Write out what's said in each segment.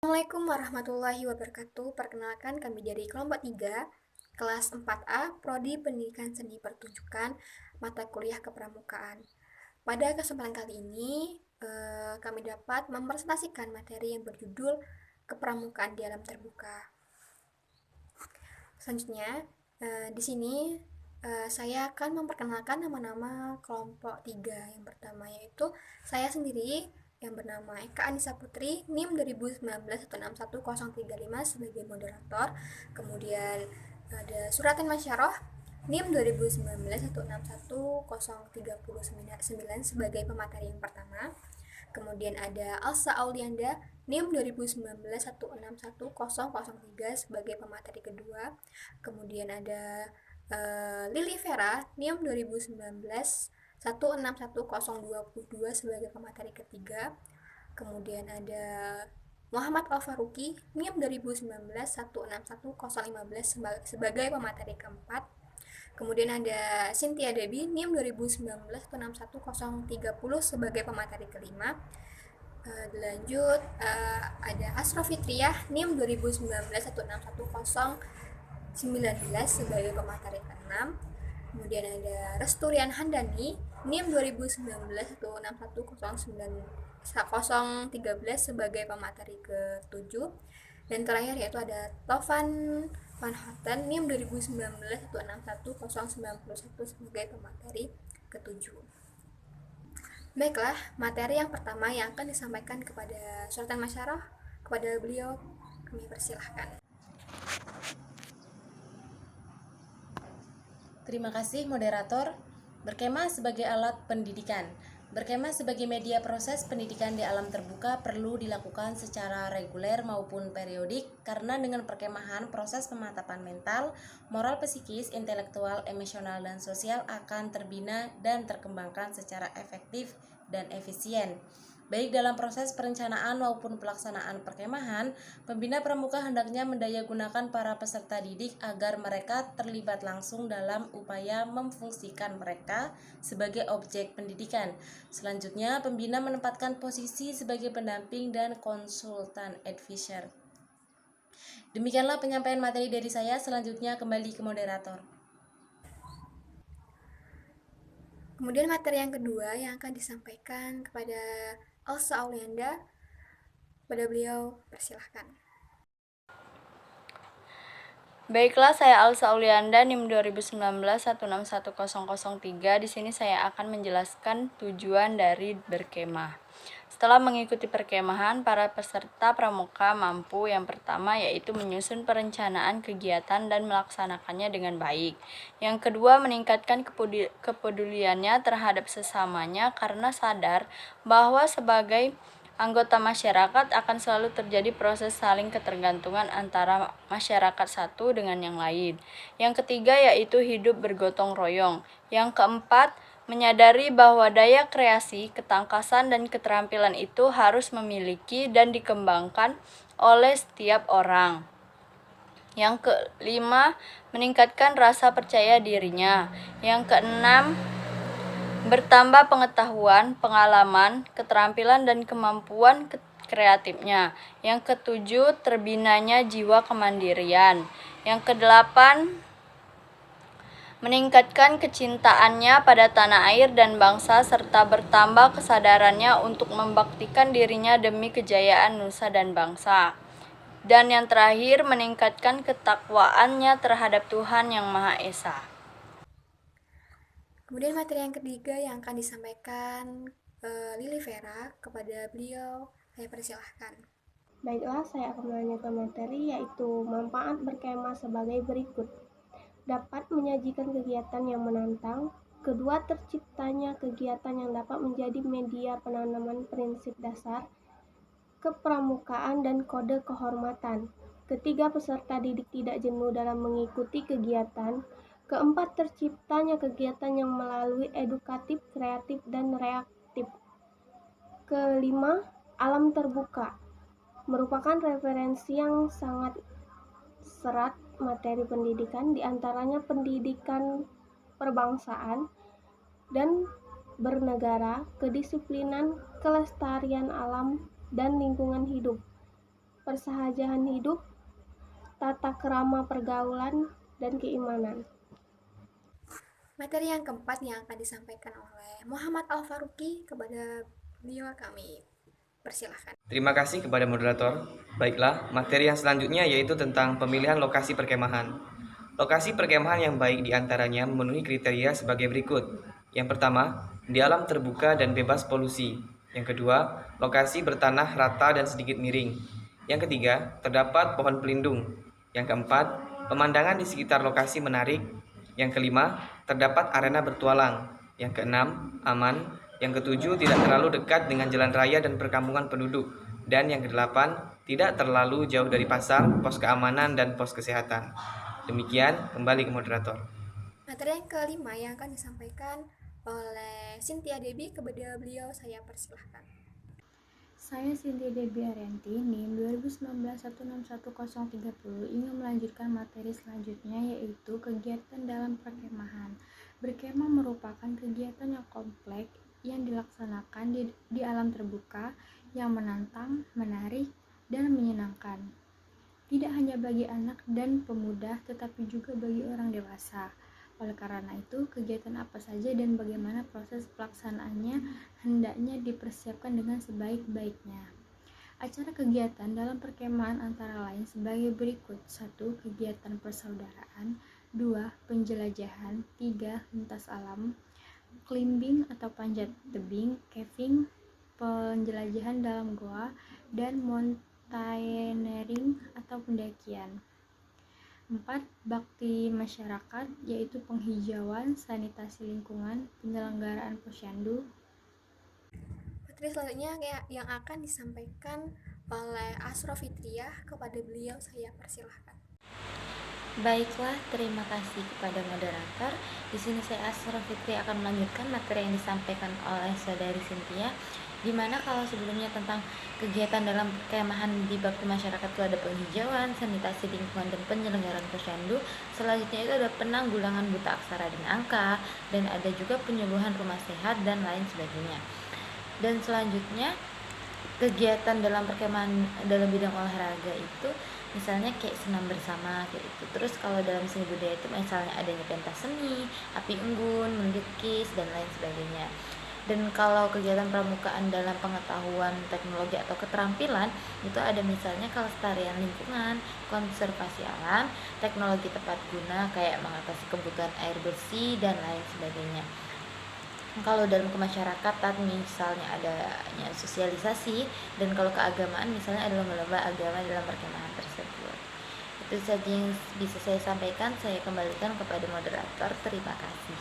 Assalamualaikum warahmatullahi wabarakatuh. Perkenalkan kami dari kelompok 3, kelas 4A, Prodi Pendidikan Seni Pertunjukan, mata kuliah Kepramukaan. Pada kesempatan kali ini, kami dapat mempresentasikan materi yang berjudul Kepramukaan di Alam Terbuka. Selanjutnya, di sini saya akan memperkenalkan nama-nama kelompok 3. Yang pertama yaitu saya sendiri yang bernama Eka Anissa Putri, NIM 2019161035 sebagai moderator. Kemudian ada Suratan Masyaroh, NIM 2019161039 sebagai pemateri yang pertama. Kemudian ada Alsa Aulianda, NIM 2019161003 sebagai pemateri kedua. Kemudian ada Lili Vera, NIM 2019161022 sebagai pemateri ketiga. Kemudian ada Muhammad Al-Faruqi, NIM 2019161015 sebagai pemateri keempat. Kemudian ada Cynthia Debbie, NIM 2019161030 sebagai pemateri kelima. Lanjut, ada Asro Fitriah, NIM 2019161019 sebagai pemateri keenam. Kemudian ada Resturian Handani, NIM 2019161013 sebagai pemateri ke-7. Dan terakhir yaitu ada Tovan Van Houten, NIM 2019161091 sebagai pemateri ke-7. Baiklah, materi yang pertama yang akan disampaikan kepada Sultan Masyarah, kepada beliau kami persilahkan. Terima kasih moderator. Berkemah sebagai alat pendidikan. Berkemah sebagai media proses pendidikan di alam terbuka perlu dilakukan secara reguler maupun periodik karena dengan perkemahan proses pemantapan mental, moral psikis, intelektual, emosional, dan sosial akan terbina dan terkembangkan secara efektif dan efisien. Baik dalam proses perencanaan maupun pelaksanaan perkemahan, pembina pramuka hendaknya mendayagunakan para peserta didik agar mereka terlibat langsung dalam upaya memfungsikan mereka sebagai objek pendidikan. Selanjutnya, pembina menempatkan posisi sebagai pendamping dan konsultan advisor. Demikianlah penyampaian materi dari saya. Selanjutnya kembali ke moderator. Kemudian materi yang kedua yang akan disampaikan kepada Elsa Aulianda, pada beliau persilahkan. Baiklah, saya Alsa Aulianda, NIM 2019161003. Di sini saya akan menjelaskan tujuan dari berkemah. Setelah mengikuti perkemahan, para peserta pramuka mampu yang pertama yaitu menyusun perencanaan kegiatan dan melaksanakannya dengan baik. Yang kedua, meningkatkan kepeduliannya terhadap sesamanya karena sadar bahwa sebagai anggota masyarakat akan selalu terjadi proses saling ketergantungan antara masyarakat satu dengan yang lain. Yang ketiga yaitu hidup bergotong royong. Yang keempat, menyadari bahwa daya kreasi, ketangkasan, dan keterampilan itu harus memiliki dan dikembangkan oleh setiap orang. Yang kelima, meningkatkan rasa percaya dirinya. Yang keenam, bertambah pengetahuan, pengalaman, keterampilan, dan kemampuan kreatifnya. Yang ketujuh, terbinanya jiwa kemandirian. Yang kedelapan, meningkatkan kecintaannya pada tanah air dan bangsa serta bertambah kesadarannya untuk membaktikan dirinya demi kejayaan nusa dan bangsa. Dan yang terakhir, meningkatkan ketakwaannya terhadap Tuhan Yang Maha Esa. Kemudian materi yang ketiga yang akan disampaikan Lili Vera, kepada beliau saya persilahkan. Baiklah, saya akan melanjutkan materi yaitu manfaat berkemah sebagai berikut. Dapat menyajikan kegiatan yang menantang. Kedua, terciptanya kegiatan yang dapat menjadi media penanaman prinsip dasar kepramukaan dan kode kehormatan. Ketiga, peserta didik tidak jenuh dalam mengikuti kegiatan. Keempat, terciptanya kegiatan yang melalui edukatif, kreatif, dan reaktif. Kelima, alam terbuka merupakan referensi yang sangat serat materi pendidikan, diantaranya pendidikan perbangsaan dan bernegara, kedisiplinan, kelestarian alam, dan lingkungan hidup. persahajahan hidup, tata kerama pergaulan, dan keimanan. Materi yang keempat yang akan disampaikan oleh Muhammad Al-Faruqi, kepada beliau kami persilahkan. Terima kasih kepada moderator. Baiklah, materi yang selanjutnya yaitu tentang pemilihan lokasi perkemahan. Lokasi perkemahan yang baik diantaranya memenuhi kriteria sebagai berikut. Yang pertama, di alam terbuka dan bebas polusi. Yang kedua, lokasi bertanah rata dan sedikit miring. Yang ketiga, terdapat pohon pelindung. Yang keempat, pemandangan di sekitar lokasi menarik. Yang kelima, terdapat arena bertualang. Yang keenam, aman. Yang ketujuh, tidak terlalu dekat dengan jalan raya dan perkampungan penduduk. Dan yang kedelapan, tidak terlalu jauh dari pasar, pos keamanan, dan pos kesehatan. Demikian, kembali ke moderator. Materi yang kelima yang akan disampaikan oleh Cynthia Debbie, kepada beliau saya persilahkan. Saya Cynthia Debbie Arianti, NIM 2019161030, ingin melanjutkan materi selanjutnya, yaitu kegiatan dalam perkemahan. Berkemah merupakan kegiatan yang kompleks yang dilaksanakan di alam terbuka yang menantang, menarik, dan menyenangkan. Tidak hanya bagi anak dan pemuda, tetapi juga bagi orang dewasa. Oleh karena itu, kegiatan apa saja dan bagaimana proses pelaksanaannya hendaknya dipersiapkan dengan sebaik-baiknya. Acara kegiatan dalam perkemahan antara lain sebagai berikut: 1. Kegiatan persaudaraan, 2. Penjelajahan, 3. Lintas alam, climbing atau panjat tebing, caving, penjelajahan dalam goa, dan mountaineering atau pendakian. 4. Bakti masyarakat, yaitu penghijauan, sanitasi lingkungan, penyelenggaraan posyandu. Materi selanjutnya yang akan disampaikan oleh Asro Fitriah, kepada beliau saya persilahkan. Baiklah, terima kasih kepada moderator. Di sini saya Asra Fitri akan melanjutkan materi yang disampaikan oleh saudari Cynthia, di mana kalau sebelumnya tentang kegiatan dalam perkemahan di bakti masyarakat itu ada penghijauan, sanitasi lingkungan, dan penyelenggaraan posyandu. Selanjutnya itu ada penanggulangan buta aksara dan angka, dan ada juga penyuluhan rumah sehat dan lain sebagainya. Dan selanjutnya kegiatan dalam perkemahan dalam bidang olahraga itu misalnya kayak senam bersama kayak gitu. Terus kalau dalam seni budaya itu misalnya adanya pentas seni, api unggun, melukis, dan lain sebagainya. Dan kalau kegiatan pramukaan dalam pengetahuan teknologi atau keterampilan itu ada misalnya kelestarian lingkungan, konservasi alam, teknologi tepat guna kayak mengatasi kebutuhan air bersih, dan lain sebagainya. Kalau dalam kemasyarakatan misalnya adanya sosialisasi, dan kalau keagamaan misalnya ada lomba-lomba agama dalam perkemahan tersebut. Itu saja yang bisa saya sampaikan. Saya kembalikan kepada moderator. Terima kasih.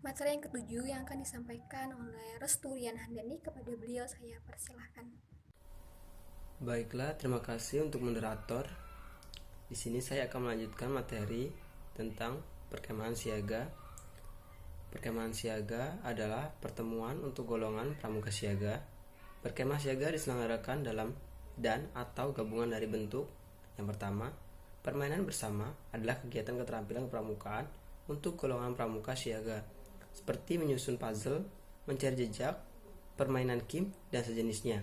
Materi yang ketujuh yang akan disampaikan oleh Resturian Handani, kepada beliau saya persilahkan. Baiklah, terima kasih untuk moderator. Di sini saya akan melanjutkan materi tentang perkemahan siaga. Perkemahan siaga adalah pertemuan untuk golongan pramuka siaga. Perkemah siaga diselenggarakan dalam dan atau gabungan dari bentuk. Yang pertama, permainan bersama adalah kegiatan keterampilan kepramukaan untuk golongan pramuka siaga, seperti menyusun puzzle, mencari jejak, permainan kim, dan sejenisnya.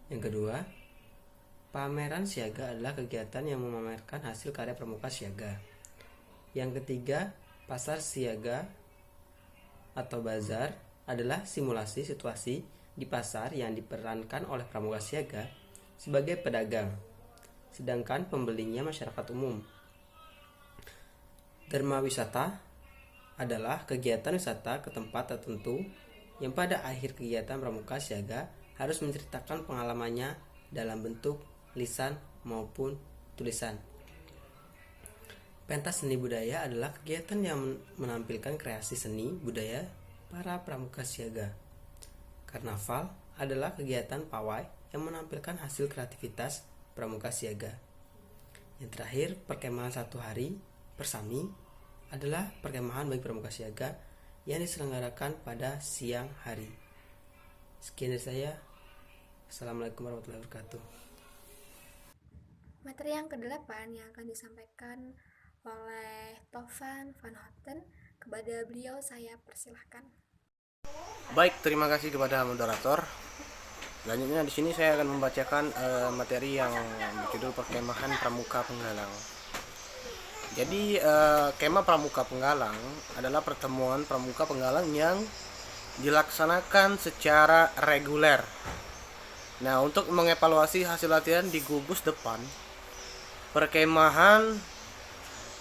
Yang kedua, pameran siaga adalah kegiatan yang memamerkan hasil karya pramuka siaga. Yang ketiga, pasar siaga atau bazar adalah simulasi situasi di pasar yang diperankan oleh pramuka siaga sebagai pedagang, sedangkan pembelinya masyarakat umum. Derma wisata adalah kegiatan wisata ke tempat tertentu yang pada akhir kegiatan pramuka siaga harus menceritakan pengalamannya dalam bentuk lisan maupun tulisan. Pentas seni budaya adalah kegiatan yang menampilkan kreasi seni budaya para pramuka siaga. Karnaval adalah kegiatan pawai yang menampilkan hasil kreativitas pramuka siaga. Yang terakhir, perkemahan satu hari persami adalah perkemahan bagi pramuka siaga yang diselenggarakan pada siang hari. Sekian dari saya. Assalamualaikum warahmatullahi wabarakatuh. Materi yang ke-8 yang akan disampaikan oleh Tovan Van Houten, kepada beliau saya persilahkan. Baik, terima kasih kepada moderator. Selanjutnya di sini saya akan membacakan materi yang berjudul Perkemahan Pramuka Penggalang. Jadi kemah Pramuka Penggalang adalah pertemuan pramuka penggalang yang dilaksanakan secara reguler. Nah, untuk mengevaluasi hasil latihan di gugus depan, perkemahan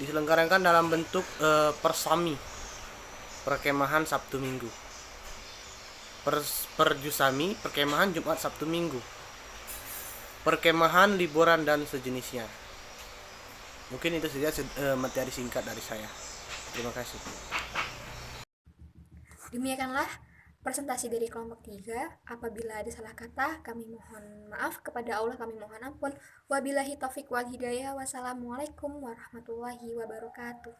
diselenggarakan dalam bentuk persami, perkemahan Sabtu Minggu, perjusami, perkemahan Jumat Sabtu Minggu, perkemahan liburan dan sejenisnya. Mungkin itu saja materi singkat dari saya. Terima kasih. Demikianlah presentasi dari kelompok 3. Apabila ada salah kata, kami mohon maaf. Kepada Allah kami mohon ampun. Wabillahi taufik wal hidayah. Wassalamualaikum warahmatullahi wabarakatuh.